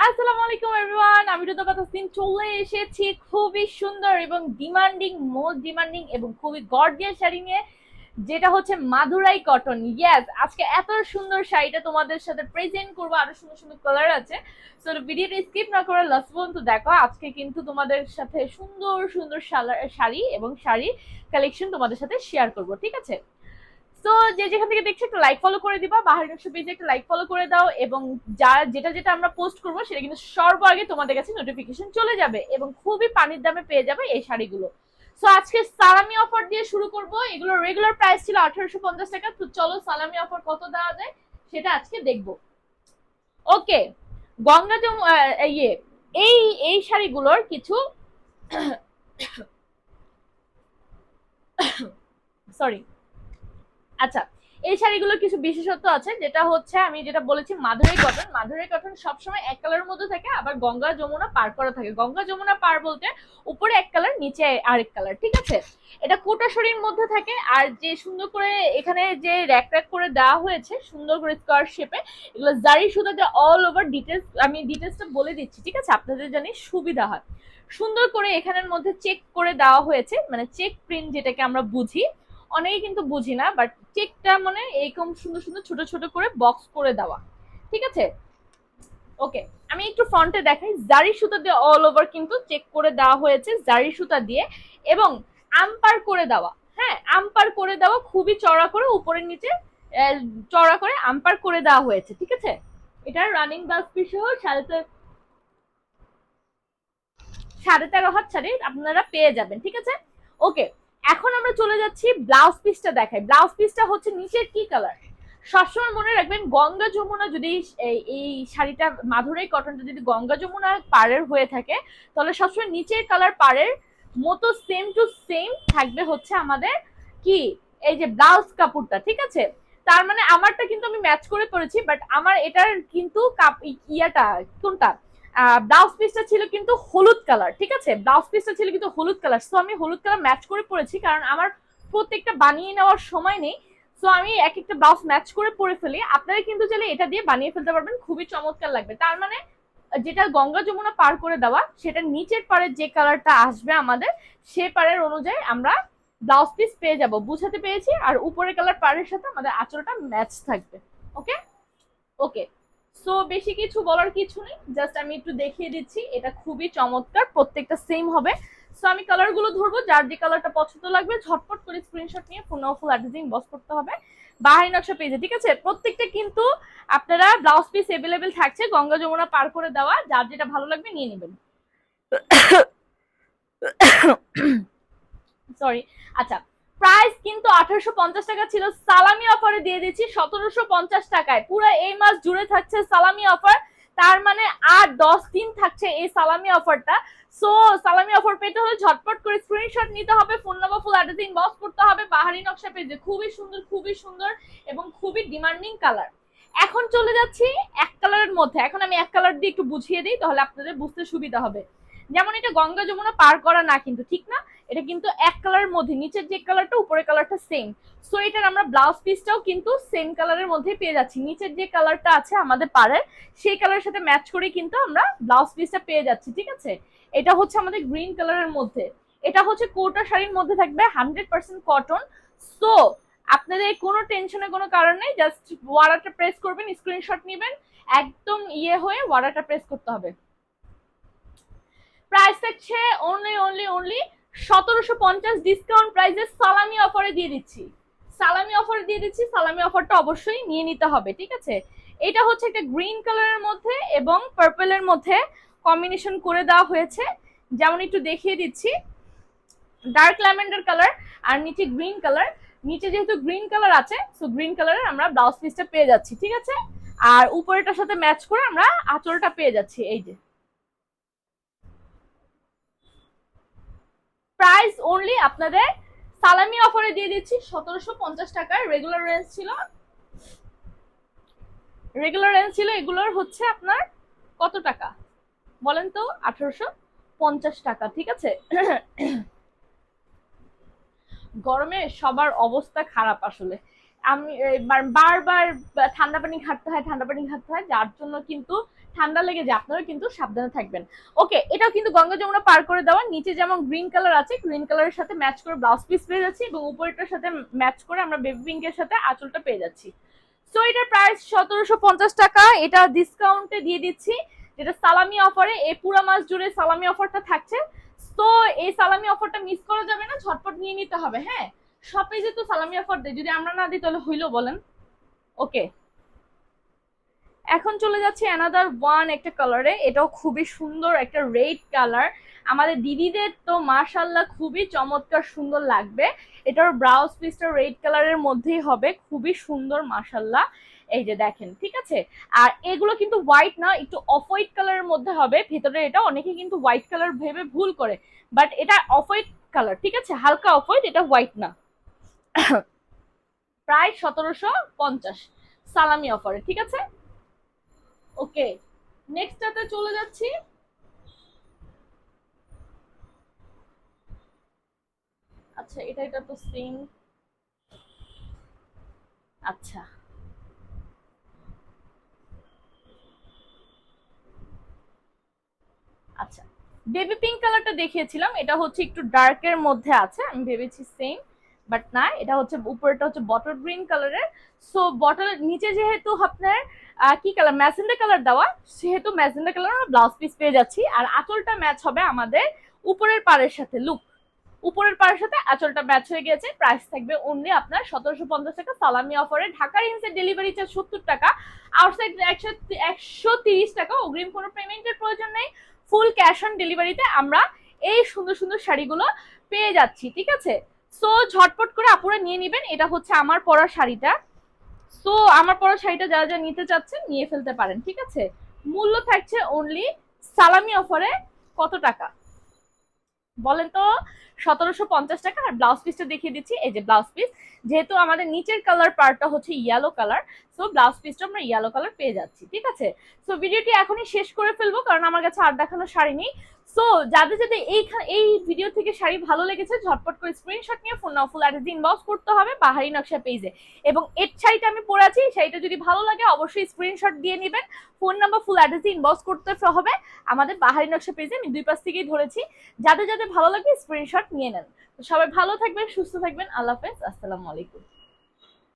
আসসালামু আলাইকুম এভরিওয়ান, আমি রুদাপা তাসনিম চলে এসেছি খুবই সুন্দর এবং ডিমান্ডিং, মোস্ট ডিমান্ডিং এবং খুবই গর্জিয়াস শাড়ি নিয়ে, যেটা হচ্ছে মাদুরাই কটন। ইয়েস, আজকে এত সুন্দর শাড়িটা তোমাদের সাথে প্রেজেন্ট করবো। আরো সুন্দর সুন্দর কালার আছে, সো ভিডিওটা স্কিপ না করে লাস্ট পর্যন্ত দেখো। আজকে কিন্তু তোমাদের সাথে সুন্দর সুন্দর শাড়ি এবং শাড়ি কালেকশন তোমাদের সাথে শেয়ার করব, ঠিক আছে? তো যে যেখান থেকে দেখছো একটা লাইক ফলো করে দিবা, বাহারি নকশা পেজে একটা লাইক ফলো করে দাও, এবং যা যেটা যেটা আমরা পোস্ট করবো সেটা কিন্তু সর্বাগে তোমাদের কাছে নোটিফিকেশন চলে যাবে এবং খুবই পানির দামে পেয়ে যাবে এই শাড়িগুলো। সো আজকে সালামি অফার দিয়ে শুরু করব। এগুলো রেগুলার প্রাইস ছিল 1850 টাকা, তো চলো সালামি অফার কত দেওয়া যায় সেটা আজকে দেখবো। ওকে, গঙ্গা ইয়ে এই এই শাড়িগুলোর কিছু সরি, আচ্ছা, এই শাড়িগুলোর কিছু বিশেষত্ব আছে, যেটা হচ্ছে আমি যেটা বলেছি মাধুরী কটন। মাধুরী কটন সবসময় এক কালারের মধ্যে থাকে, আবার গঙ্গা যমুনা পার করা থাকে। গঙ্গা যমুনা পার বলতে উপরে এক কালার নিচে আরেক কালার, ঠিক আছে? এটা কোটা শাড়ির মধ্যে থাকে। আর যে সুন্দর করে এখানে যে র্যাক র্যাক করে দেওয়া হয়েছে সুন্দর করে স্কোয়ার শেপে, এগুলো জারি সুতা দিয়ে অল ওভার ডিটেলস, আমি ডিটেলসটা বলে দিচ্ছি, ঠিক আছে? আপনাদের জানি সুবিধা হয়। সুন্দর করে এখানের মধ্যে চেক করে দেওয়া হয়েছে, মানে চেক প্রিন্ট যেটাকে আমরা বুঝি, অনেকে কিন্তু বুঝি না, বাট চেকটা মানে এরকম সুন্দর সুন্দর ছোট ছোট করে বক্স করে দেওয়া, ঠিক আছে? ওকে, আমি একটু ফ্রন্টে দেখাই। জারি সুতা দিয়ে অল ওভার কিন্তু চেক করে দেওয়া হয়েছে জারি সুতা দিয়ে, এবং আম্পার করে দেওয়া। হ্যাঁ, আম্পার করে দেওয়া, খুবই চড়া করে উপরের নিচে চড়া করে আম্পার করে দেওয়া হয়েছে, ঠিক আছে? এটার রানিং ব্লাউজ পিস সহ 13.5 হাত শাড়ি আপনারা পেয়ে যাবেন, ঠিক আছে? ওকে, এখন আমরা চলে যাচ্ছি ব্লাউজ পিসটা দেখাই। ব্লাউজ পিসটা হচ্ছে নিচের কি কালার, সবসময় মনে রাখবেন গঙ্গা যমুনা যদি এই শাড়িটা মাধুরাই কটনটা যদি গঙ্গা যমুনা পাড়ের হয়ে থাকে, তাহলে সবসময় নিচের কালার পাড়ের মতো সেম টু সেম থাকবে হচ্ছে আমাদের কি, এই যে ব্লাউজ কাপড়টা, ঠিক আছে? তার মানে আমারটা কিন্তু আমি ম্যাচ করে পরেছি, বাট আমার এটার কিন্তু ইয়াটা কোনটা, ব্লাউজ পিসটা ছিল কিন্তু হলুদ কালার, ঠিক আছে? ব্লাউজ পিসটা ছিল কিন্তু হলুদ কালার, সো আমি হলুদ কালার ম্যাচ করে পরেছি, কারণ আমার প্রত্যেকটা বানিয়ে নেওয়ার সময় নেই। সো আমি এক একটা ব্লাউজ ম্যাচ করে পরে ফেলি। আপনারা কিন্তু চাইলে এটা দিয়ে বানিয়ে ফেলতে পারবেন, খুবই চমৎকার লাগবে। তার মানে যেটা গঙ্গা যমুনা পার করে দেওয়া, সেটা নিচের পাড়ের যে কালারটা আসবে আমাদের, সে পাড়ের অনুযায়ী আমরা ব্লাউজ পিস পেয়ে যাব। বুঝাতে পেরেছি? আর উপরের কালার পাড়ের সাথে আমাদের আঁচলটা ম্যাচ থাকবে। ওকে ওকে, সো বেশি কিছু বলার কিছু নেই, জাস্ট আমি একটু দেখিয়ে দিচ্ছি। এটা খুবই চমৎকার, প্রত্যেকটা সেম হবে। সো আমি কালার গুলো ধরবো, যার যে কালারটা পছন্দ লাগবে ঝটপট করে স্ক্রিনশট নিয়ে ফোন ফুল অ্যাড্রেসিং বস করতে হবে বাহারি নকশা পেজে, ঠিক আছে? প্রত্যেকটা কিন্তু আপনারা ব্লাউজ পিস এভেলেবেল থাকছে, গঙ্গা যমুনা পার করে দেওয়া, যার যেটা ভালো লাগবে নিয়ে নেবেন। সরি, আচ্ছা, প্রাইস কিন্তু 1850 টাকা ছিল, সালামি অফারে দিয়ে দিচ্ছি 1750 টাকায়। পুরো এই মাস জুড়ে থাকছে সালামি অফার, তার মানে আর 10 দিন থাকছে এই সালামি অফারটা। সো সালামি অফার পেতে হলে ঝটপট করে স্ক্রিনশট নিতে হবে, phone number full address inbox করতে হবে বাহারি নকশা পেজে। খুবই সুন্দর, খুবই সুন্দর এবং খুবই ডিমান্ডিং কালার। এখন চলে যাচ্ছি এক কালারের মধ্যে। এখন আমি এক কালার দিয়ে একটু বুঝিয়ে দিই, তাহলে আপনাদের বুঝতে সুবিধা হবে। যেমন এটা গঙ্গা যমুনা পার করা না কিন্তু, ঠিক না? এটা কিন্তু এক কালারের মধ্যে, নিচের যে কালারটা উপরের কালারটা সেম। সো এটার আমরা ব্লাউজ পিসটাও কিন্তু সেম কালারের মধ্যে পেয়ে যাচ্ছি। নিচের যে কালারটা আছে আমাদের পাড়ের, সেই কালারের সাথে ম্যাচ করে কিন্তু আমরা ব্লাউজ পিসটা পেয়ে যাচ্ছি, ঠিক আছে? এটা হচ্ছে আমাদের গ্রিন কালারের মধ্যে। এটা হচ্ছে কোটা শাড়ির মধ্যে থাকবে, 100% কটন। সো আপনাদের কোনো টেনশনের কোনো কারণ নেই, জাস্ট ওয়ারাটা প্রেস করবেন, স্ক্রিনশট নেবেন, একদম ইয়ে হয়ে ওয়ারাটা প্রেস করতে হবে। প্রাইস থাকছে অনলি অনলি অনলি 1750, ডিসকাউন্ট প্রাইসে সালামি অফারে দিয়ে দিচ্ছি। সালামি অফারে দিয়ে দিচ্ছি, সালামি অফারটা অবশ্যই নিয়ে নিতে হবে, ঠিক আছে? এটা হচ্ছে একটা গ্রিন কালারের মধ্যে এবং পার্পলের মধ্যে কম্বিনেশন করে দেওয়া হয়েছে, যেমন একটু দেখিয়ে দিচ্ছি। ডার্ক ল্যাভেন্ডার কালার আর নিচে গ্রিন কালার। নিচে যেহেতু গ্রিন কালার আছে, সো গ্রিন কালারের আমরা ব্লাউজ পিসটা পেয়ে যাচ্ছি, ঠিক আছে? আর উপরেটার সাথে ম্যাচ করে আমরা আঁচলটা পেয়ে যাচ্ছি, এই যে। প্রাইস অনলি আপনাদের সালামি অফারে দিয়ে দিচ্ছি 1750 টাকায়। রেগুলার রেঞ্জ ছিল এগুলোর হচ্ছে আপনার কত টাকা বলেন তো? 1850 টাকা, ঠিক আছে? গরমে সবার অবস্থা খারাপ আসলে। আমি বারবার ঠান্ডা পানি খাটতে হয়, ঠান্ডা পানি খাটতে হয়, যার জন্য কিন্তু ঠান্ডা লেগে যায়, আপনারা কিন্তু সাবধানে থাকবেন। ওকে, এটাও কিন্তু গঙ্গা যমুনা পার করে দেওয়া, নিচে যেমন গ্রিন কালার আছে গ্রিন কালারের সাথে ম্যাচ করে ব্লাউজ পিস পেয়ে যাচ্ছি এবং উপরেরটার সাথে ম্যাচ করে আমরা বেবি পিঙ্কের সাথে আঁচলটা পেয়ে যাচ্ছি। সো এটার প্রাইস 1750 টাকা, এটা ডিসকাউন্টে দিয়ে দিচ্ছি, যেটা সালামি অফারে, এই পুরো মাস জুড়ে সালামি অফারটা থাকছে। তো এই সালামি অফারটা মিস করা যাবে না, ঝটপট নিয়ে নিতে হবে। হ্যাঁ, শপে যেহেতু সালামি অফার দেয়, যদি আমরা না দিই তাহলে হইলো বলেন। ওকে, এখন চলে যাচ্ছে অ্যানাদার ওয়ান একটা কালারে, এটাও খুবই সুন্দর একটা রেড কালার। আমাদের দিদিদের তো মাশাল্লাহ খুবই চমৎকার সুন্দর লাগবে। এটার ব্লাউজ পিসটা রেড কালারের মধ্যেই হবে, খুবই সুন্দর মাশাল্লাহ। এই যে দেখেন, ঠিক আছে। আর এগুলো কিন্তু হোয়াইট না, একটু অফ হোয়াইট কালারের মধ্যে হবে ভেতরে। এটা অনেকে কিন্তু হোয়াইট কালার ভেবে ভুল করে, বাট এটা অফ হোয়াইট কালার, ঠিক আছে, হালকা অফ হোয়াইট, এটা হোয়াইট না। প্রায় 1750 সালামি অফারে, ঠিক আছে। ওকে, নেক্সটটাতে চলে যাচ্ছি। আচ্ছা, এটা তো সেম। আচ্ছা, আচ্ছা, বেবি পিঙ্ক কালারটা দেখিয়েছিলাম, এটা হচ্ছে একটু ডার্কের মধ্যে আছে, আমি ভেবেছি সেম, বাট না, এটা হচ্ছে উপরেটা হচ্ছে বটল গ্রিন কালারের। সো বটলের নিচে যেহেতু আপনার কি কালার, ম্যাজেন্ডা কালার দেওয়া, সেহেতু ম্যাজেন্ডা কালার আমরা ব্লাউজ পিস পেয়ে যাচ্ছি। আর আঁচলটা ম্যাচ হবে আমাদের উপরের পাড়ের সাথে, লুক, উপরের পাড়ের সাথে আঁচলটা ম্যাচ হয়ে গেছে। প্রাইস থাকবে অনলি আপনার 1750 টাকা সালামি অফারে। ঢাকার ইনসাইড ডেলিভারি চার্জ 70 টাকা, আউটসাইড 130 টাকা। অগ্রিম কোনো পেমেন্টের প্রয়োজন নেই, ফুল ক্যাশ অন ডেলিভারিতে আমরা এই সুন্দর সুন্দর শাড়িগুলো পেয়ে যাচ্ছি, ঠিক আছে। সো ঝটপট করে আপুরা নিয়ে নেবেন। এটা হচ্ছে আমার পরা শাড়িটা। সো আমার পরা শাড়িটা যারা যারা নিতে চাচ্ছেন নিয়ে ফেলতে পারেন, ঠিক আছে। মূল্য থাকছে অনলি সালামি অফারে কত টাকা বলেন তো, 1750 টাকা। আর ব্লাউজ পিসটা দেখিয়ে দিচ্ছি, এই যে ব্লাউজ পিস, যেহেতু আমাদের নিচের কালার পার্টটা হচ্ছে ইয়েলো কালার, সো ব্লাউজ পিসটা আমরা ইয়েলো কালার পেয়ে যাচ্ছি, ঠিক আছে। সো ভিডিওটি এখনই শেষ করে ফেলবো, কারণ আমার কাছে আর দেখানো শাড়ি নেই। সো যাদের যাদের এই ভিডিও থেকে শাড়ি ভালো লেগেছে, ঝটপট করে স্ক্রিনশট নিয়ে ফোন নাও ফুল অ্যাড্রেস ইনবক্স করতে হবে বাহারি নকশা পেজে। এবং এর শাড়িটা আমি পরে আছি, শাড়িটা যদি ভালো লাগে অবশ্যই স্ক্রিনশট দিয়ে নেবেন, phone number full address inbox করতে হবে আমাদের বাহারি নকশা পেজে। আমি দুই পাশ থেকেই ধরেছি, যাদের যাদের ভালো লাগে স্ক্রিনশট নিয়ে নেন। তো সবাই ভালো থাকবেন, সুস্থ থাকবেন, আল্লাহ হাফেজ, আসসালামু আলাইকুম।